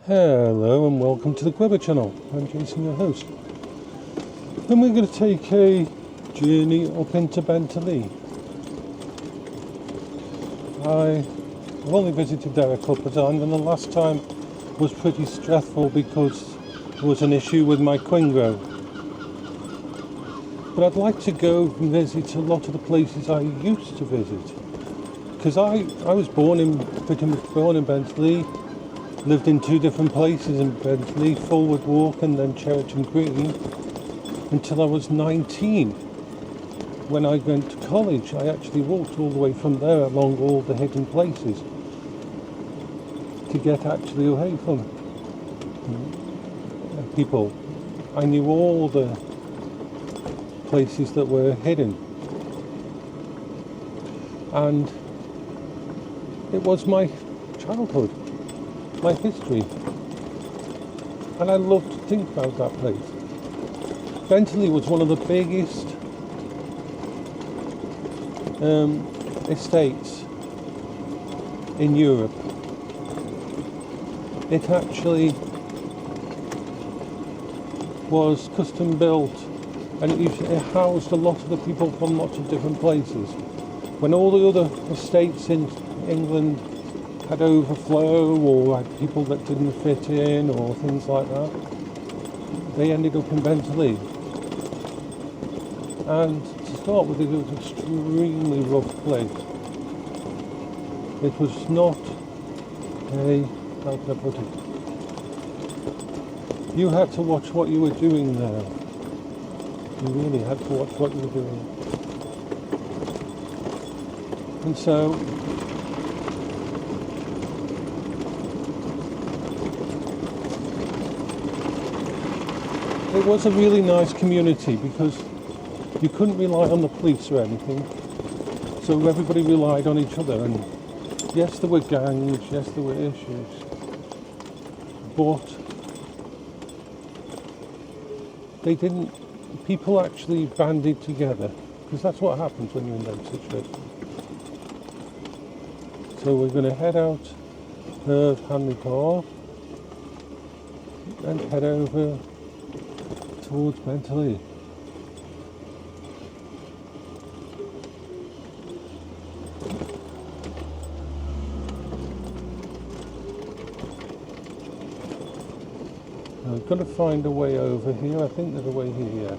Hello and welcome to the Quiver channel. I'm Jason, your host. And we're going to take a journey up into Bentilee. I've only visited there a couple of times, and the last time was pretty stressful because there was an issue with my Quingro. But I'd like to go and visit a lot of the places I used to visit. Because I was pretty much born in Bentilee, lived in two different places in Bentilee, Forward Walk and then Cheriton Green, until I was 19. When I went to college, I actually walked all the way from there along all the hidden places to get actually away from people. I knew all the places that were hidden. And it was my childhood, my history. And I love to think about that place. Bentilee was one of the biggest estates in Europe. It actually was custom built, and it housed a lot of the people from lots of different places. When all the other estates in England had overflow or had people that didn't fit in or things like that, they ended up in Bentilee. And to start with, it was an extremely rough place. It was not how can I put it? You had to watch what you were doing there. You really had to watch what you were doing. And so it was a really nice community because you couldn't rely on the police or anything, so everybody relied on each other. And yes, there were gangs, yes, there were issues, but people actually banded together, because that's what happens when you're in those situations. So we're going to head out of Hanley Park and head over towards Bentilee. I've got to find a way over here. I think there's a way here, yeah.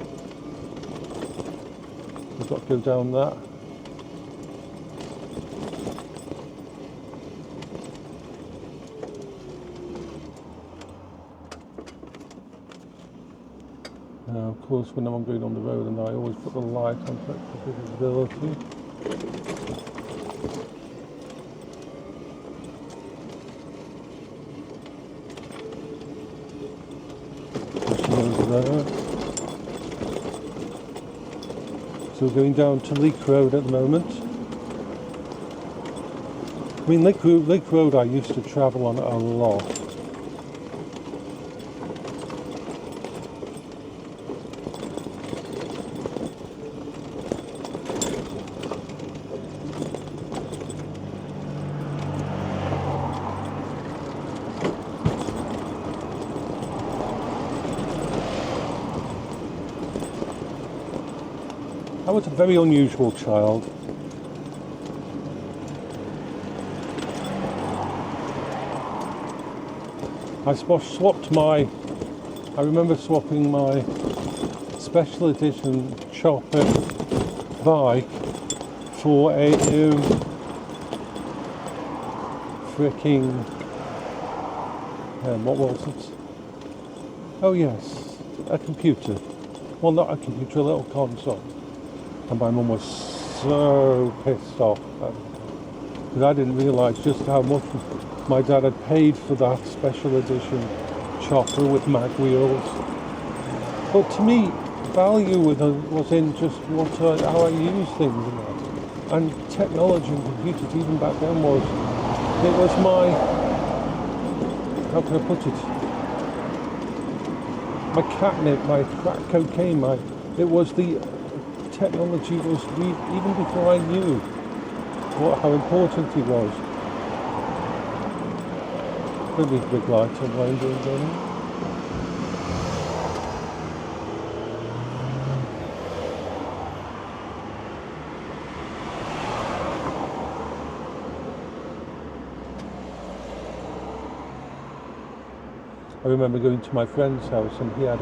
We've got to go down that. Now, of course, when I'm going on the road, and I always put the light on for visibility. There. So we're going down to Leek Road at the moment. I mean, Leek Road I used to travel on a lot. I was a very unusual child. I remember swapping my special edition chopper bike for a what was it? Oh yes, a computer. Well, not a computer, a little console. And my mum was so pissed off because I didn't realise just how much my dad had paid for that special edition chopper with mag wheels. But to me, value was in just how I use things and that. And technology and computers, even back then, it was my, how can I put it? My catnip, my crack cocaine, it was the technology was even before I knew how important it was. Maybe a big light on line doing that. I remember going to my friend's house and he had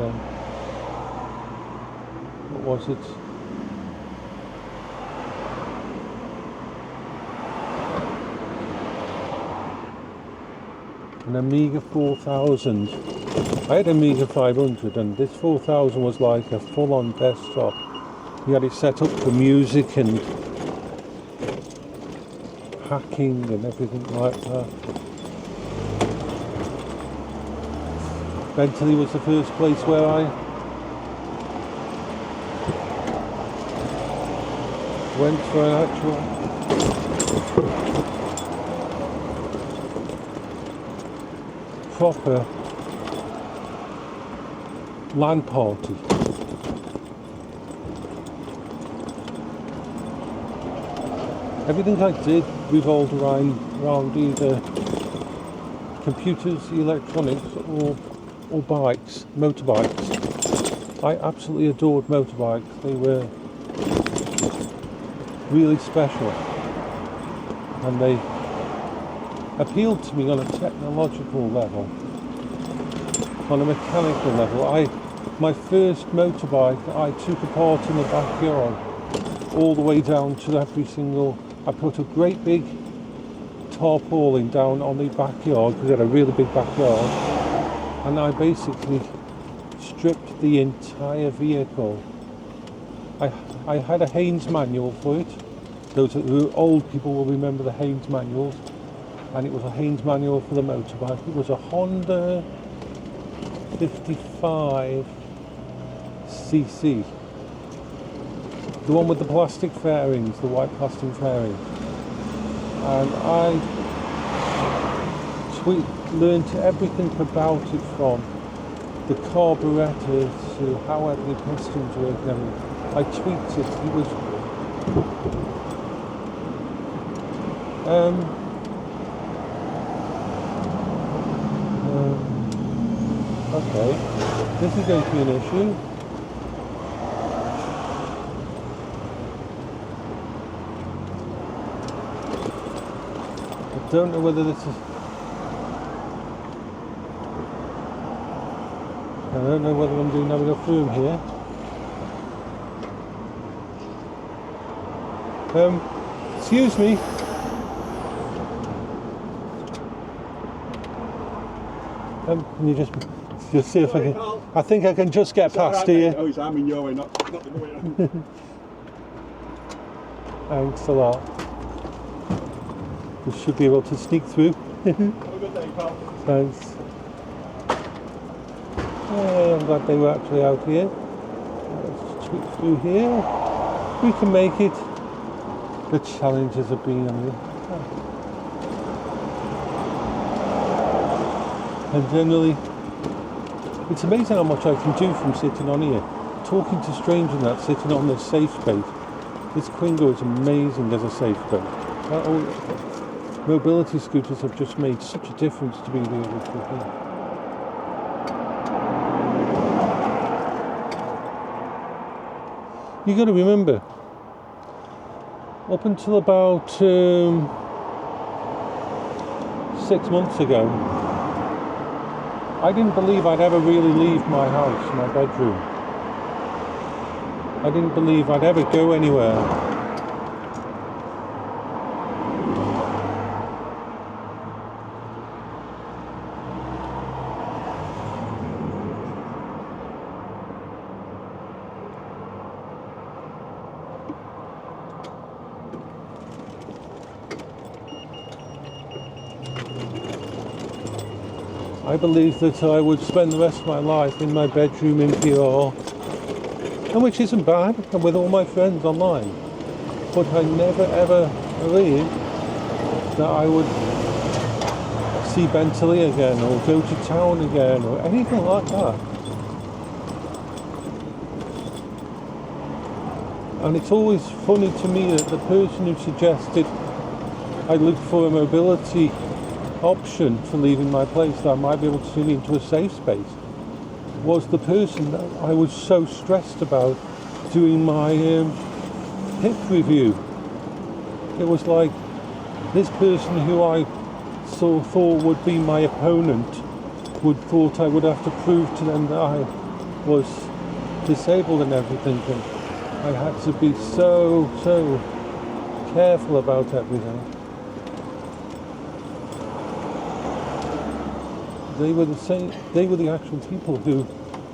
what was it? An Amiga 4000. I had an Amiga 500 and this 4000 was like a full-on desktop. He had it set up for music and hacking and everything like that. Bentilee was the first place where I went for an actual proper LAN party. Everything I did revolved around either computers, electronics or bikes, motorbikes. I absolutely adored motorbikes. They were really special and they appealed to me on a technological level, on a mechanical level. My first motorbike I took apart in the backyard all the way down to every single, I put a great big tarpaulin down on the backyard because it had a really big backyard. And I basically stripped the entire vehicle. I had a Haynes manual for it. Those old people will remember the Haynes manuals. And it was a Haynes manual for the motorbike. It was a Honda 55 cc. The one with the plastic fairings, the white plastic fairings. And I learned everything about it, from the carburetor to how the pistons work and everything. I tweaked it. It was okay, this is going to be an issue. I don't know whether this is, I don't know whether I'm doing having enough room here. Excuse me. Can you just see if I can? I think I can just get past here. Oh, he's arming your way, not the way. Thanks a lot. We should be able to sneak through. Have a good day, pal. Thanks. Yeah, I'm glad they were actually out here. Let's tweak through here. We can make it. The challenges have been on here. And generally, it's amazing how much I can do from sitting on here. Talking to strangers and that, sitting on this safe space. This Quingo is amazing as a safe space. Mobility scooters have just made such a difference to being able to here. You got to remember, up until about 6 months ago, I didn't believe I'd ever really leave my house, my bedroom. I didn't believe I'd ever go anywhere. I believed that I would spend the rest of my life in my bedroom in PR, and which isn't bad, and with all my friends online. But I never ever believed that I would see Bentilee again, or go to town again, or anything like that. And it's always funny to me that the person who suggested I look for a mobility option for leaving my place that might be able to turn me into a safe space was the person that I was so stressed about doing my hip review. It was like this person who I thought would be my opponent thought I would have to prove to them that I was disabled and everything, and I had to be so careful about everything. They were the actual people who,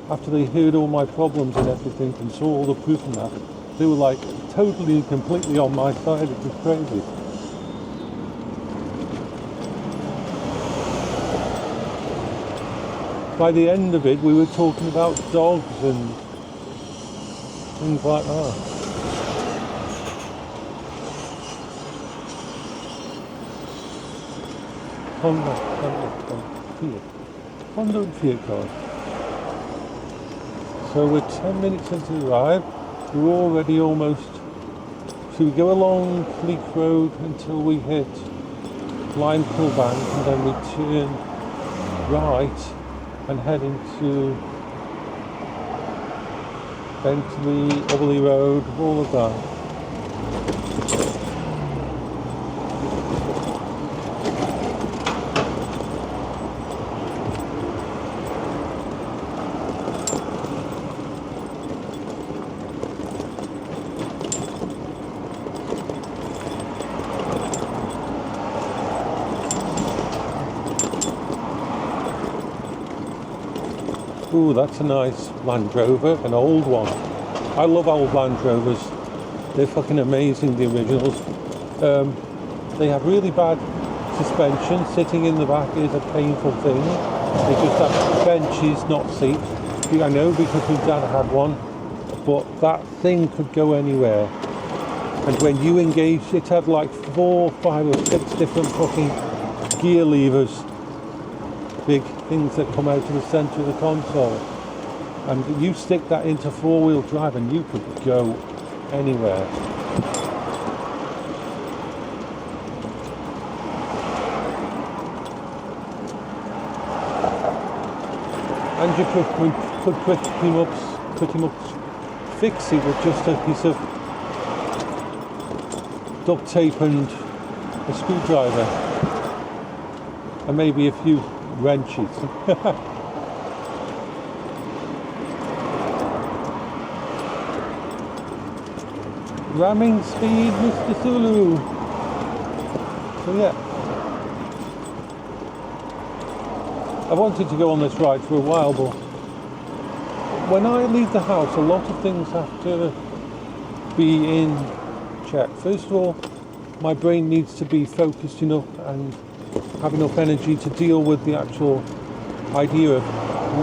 after they heard all my problems and everything and saw all the proof and that, they were like totally and completely on my side. It was crazy. By the end of it, we were talking about dogs and things like that. Honda and Fiat cars. So we're 10 minutes into the ride. We're already almost. So we go along Fleet Road until we hit Limehill Bank, and then we turn right and head into Bentilee, Bentilee Road, all of that. Ooh, that's a nice Land Rover, an old one. I love old Land Rovers. They're fucking amazing, the originals. They have really bad suspension. Sitting in the back is a painful thing. They just have benches, not seats. I know because my dad had one, but that thing could go anywhere. And when you engage, it had like 4, 5 or 6 different fucking gear levers. Big things that come out of the centre of the console, and you stick that into 4-wheel drive and you could go anywhere. And you could pretty much fix it with just a piece of duct tape and a screwdriver and maybe a few wrenches. Ramming speed, Mr. Zulu. So yeah, I wanted to go on this ride for a while, but when I leave the house, a lot of things have to be in check. First of all, my brain needs to be focused enough and have enough energy to deal with the actual idea of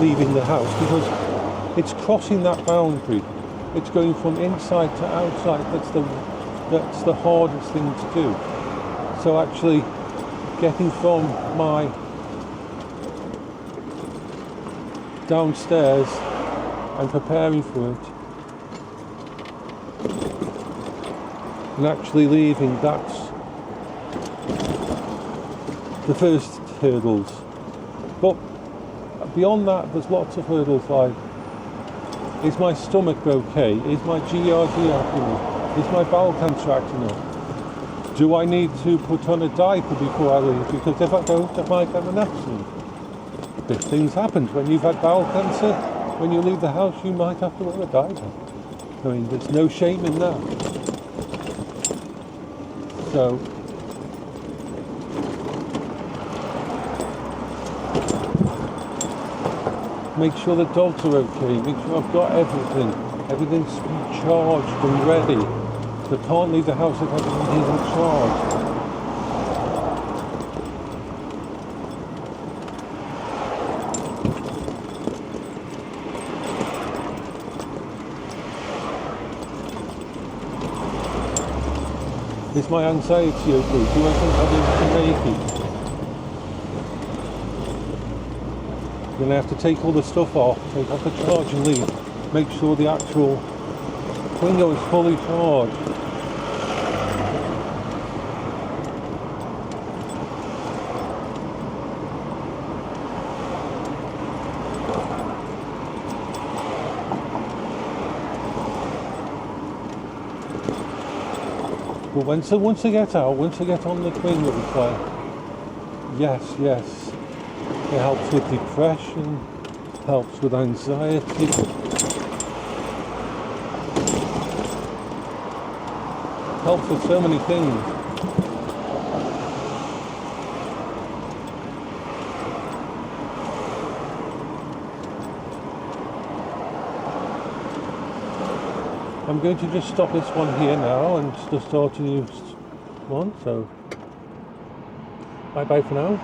leaving the house, because it's crossing that boundary. It's going from inside to outside. That's the hardest thing to do. So actually getting from my downstairs and preparing for it and actually leaving, that's the first hurdles. But beyond that, there's lots of hurdles like, is my stomach okay? Is my GERD happy enough? Is my bowel contracting enough? Do I need to put on a diaper before I leave? Because if I don't, I might have an accident. Big things happen. When you've had bowel cancer, when you leave the house, you might have to wear a diaper. I mean, there's no shame in that. So, make sure the dogs are okay, make sure I've got everything. Everything's charged and ready. So I can't leave the house if everything isn't charged. Is my anxiety okay? Do I think I'll be able to make it? You're going to have to take all the stuff off, take off the charge and leave. Make sure the actual Twingo is fully charged. But once I get out, once I get on the thing, it's like, yes, it helps with depression, helps with anxiety, helps with so many things. I'm going to just stop this one here now and just start a new one, so bye bye for now.